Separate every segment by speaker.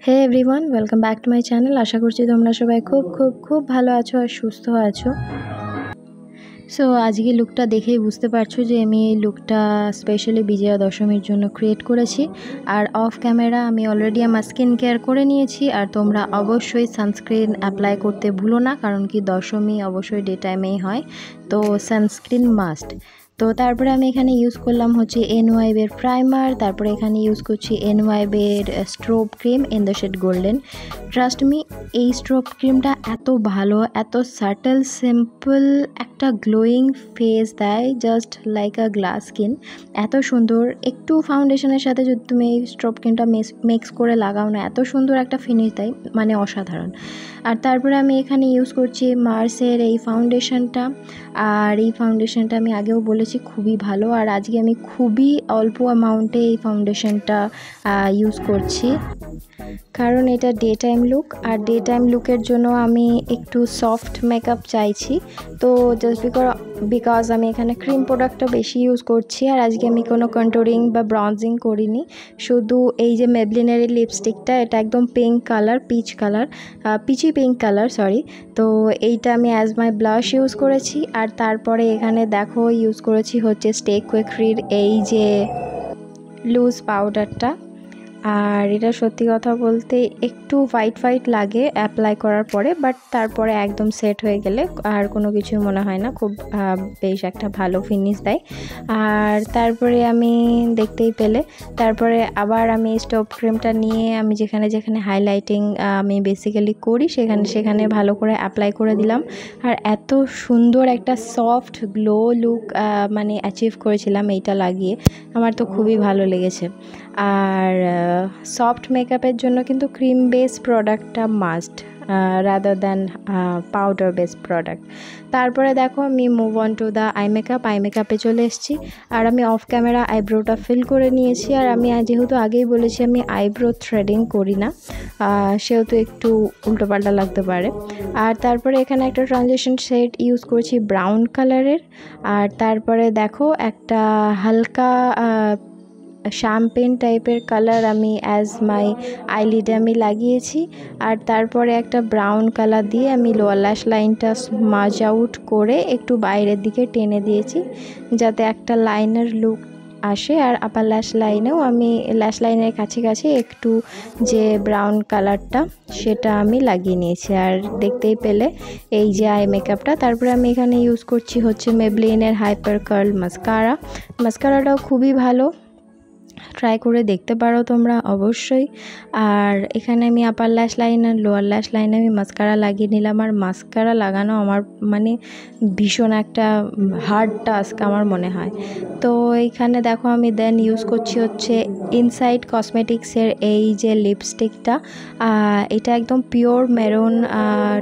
Speaker 1: Hey everyone, welcome back to my channel. আশা করছি তোমরা সবাই খুব খুব খুব ভালো আছো আর সুস্থ আছো। সো আজকে লুকটা দেখেই বুঝতে পারছো যে আমি এই লুকটা স্পেশালি বিজয়া দশমীর জন্য ক্রিয়েট করেছি। আর অফ ক্যামেরা আমি অলরেডি আমার স্কিন কেয়ার করে নিয়েছি। আর তোমরা অবশ্যই সানস্ক্রিন অ্যাপ্লাই করতে ভুলো না, কারণ কি দশমী অবশ্যই ডে টাইমেই হয়, তো সানস্ক্রিন মাস্ট। তো তারপরে আমি এখানে ইউজ করলাম হচ্ছে এনওয়াইবের প্রাইমার, তারপরে এখানে ইউজ করছি এনওয়াইবের strobe cream in the shade golden. Trust me, এই স্ট্রোব ক্রিমটা এত ভালো, এত সাটল সিম্পল একটা গ্লোয়িং ফেস দেয়, just like a glass skin. এত সুন্দর, একটু ফাউন্ডেশনের সাথে যদি তুমি এই স্ট্রোব ক্রিমটা মিক্স করে লাগাও না, এত সুন্দর একটা ফিনিশ দেয়, মানে অসাধারণ। আর তারপরে আমি এখানে ইউজ করছি মার্সের এই ফাউন্ডেশনটা। আর এই ফাউন্ডেশনটা আমি আগেও বলেছি খুবই ভালো, আর আজকে আমি খুবই অল্প অ্যামাউন্টে এই ফাউন্ডেশনটা ইউজ করছি, কারণ এটা ডে টাইম লুক। আর ডে টাইম লুকের জন্য আমি একটু সফট মেকআপ চাইছি, তো জাস্ট বিকজ আমি এখানে ক্রিম প্রোডাক্টটা বেশি ইউজ করছি। আর আজকে আমি কোনো কন্ট্যুরিং বা ব্রঞ্জিং করিনি, শুধু এই যে মেবলিনের এই লিপস্টিকটা, এটা একদম pink colour, peachy pink colour, sorry. তো এইটা আমি অ্যাজ মাই ব্লাশ ইউজ করেছি। আর তারপরে এখানে দেখো ইউজ করেছি হচ্ছে স্টে কুইক ফ্রির এই যে লুজ পাউডারটা। আর এটা সত্যি কথা বলতে একটু হোয়াইট লাগে অ্যাপ্লাই করার পরে, বাট তারপরে একদম সেট হয়ে গেলে আর কোনো কিছুই মনে হয় না, খুব বেশ একটা ভালো ফিনিশ দেয়। আর তারপরে আমি দেখতেই পেলে, তারপরে আবার আমি স্টপ ক্রিমটা নিয়ে আমি যেখানে যেখানে হাইলাইটিং আমি বেসিক্যালি করি সেখানে ভালো করে অ্যাপ্লাই করে দিলাম। আর এত সুন্দর একটা সফট গ্লো লুক মানে অ্যাচিভ করেছিলাম এইটা লাগিয়ে, আমার তো খুবই ভালো লেগেছে। আর সফট মেকআপের জন্য কিন্তু ক্রিম বেস প্রোডাক্টটা must rather than powder base product. তারপরে দেখো আমি move on to the eye মেকআপে চলে এসেছি। আর আমি অফ ক্যামেরা আইব্রোটা ফিল করে নিয়েছি। আর আমি যেহেতু আগেই বলেছি আমি আইব্রো থ্রেডিং করি না, সেহেতু একটু উল্টোপাল্টা লাগতে পারে। আর তারপরে এখানে একটা ট্রানজিশন শেড ইউজ করছি ব্রাউন কালারের। আর তারপরে দেখো একটা হালকা শ্যাম্পেন টাইপের কালার আমি অ্যাজ মাই আইলিডে আমি লাগিয়েছি। আর তারপরে একটা ব্রাউন কালার দিয়ে আমি লোয়ার ল্যাশ লাইনটা স্মাজ আউট করে একটু বাইরের দিকে টেনে দিয়েছি, যাতে একটা লাইনার লুক আসে। আর আপার ল্যাশ লাইনেও আমি ল্যাশ লাইনের কাছে একটু যে ব্রাউন কালারটা সেটা আমি লাগিয়ে নিয়েছি। আর দেখতেই পেলে এই যে আই মেকআপটা। তারপরে আমি এখানে ইউজ করছি হচ্ছে মেবলিনের হাইপার কার্ল মাস্কারাটাও খুবই ভালো, ট্রাই করে দেখতে পারো তোমরা অবশ্যই। আর এখানে আমি আপার ল্যাশ লাইন আর লোয়ার ল্যাশ লাইনে আমি মাস্কারা লাগিয়ে নিলাম। আর মাস্কারা লাগানো আমার মানে ভীষণ একটা হার্ড টাস্ক আমার মনে হয়। তো এইখানে দেখো আমি দেন ইউজ করছি হচ্ছে ইনসাইড কসমেটিক্সের এই যে লিপস্টিকটা। এটা একদম পিওর মেরুন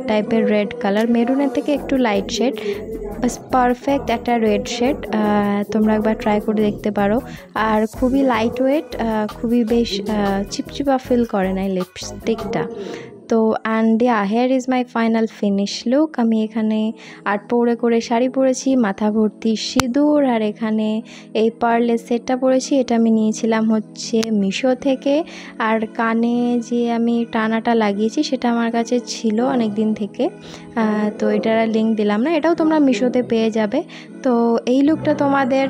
Speaker 1: টাইপের রেড কালার, মেরুনের থেকে একটু লাইট শেড, বাস পারফেক্ট একটা রেড শেড। তোমরা একবার ট্রাই করে দেখতে পারো। আর খুবই লাইট ওয়েট, খুবই বেশ চিপচিপা ফিল করে না এই লিপস্টিকটা। তো and hair is my final finish look. আমি এখানে আর্ট পৌড়ে করে শাড়ি পরেছি, মাথা ভর্তি সিঁদুর, আর এখানে এই পার্লের সেটটা পরেছি, এটা আমি নিয়েছিলাম হচ্ছে মিশো থেকে। আর কানে যে আমি টানাটা লাগিয়েছি সেটা আমার কাছে ছিল অনেক দিন থেকে, তো এটার লিঙ্ক দিলাম না, এটাও তোমরা মিশোতে পেয়ে যাবে। তো এই লুকটা তোমাদের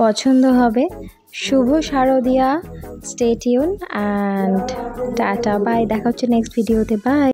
Speaker 1: পছন্দ হবে। শুভ শারদিয়া, stay tuned and tata, bye. দেখা হচ্ছে নেক্সট ভিডিওতে, বাই।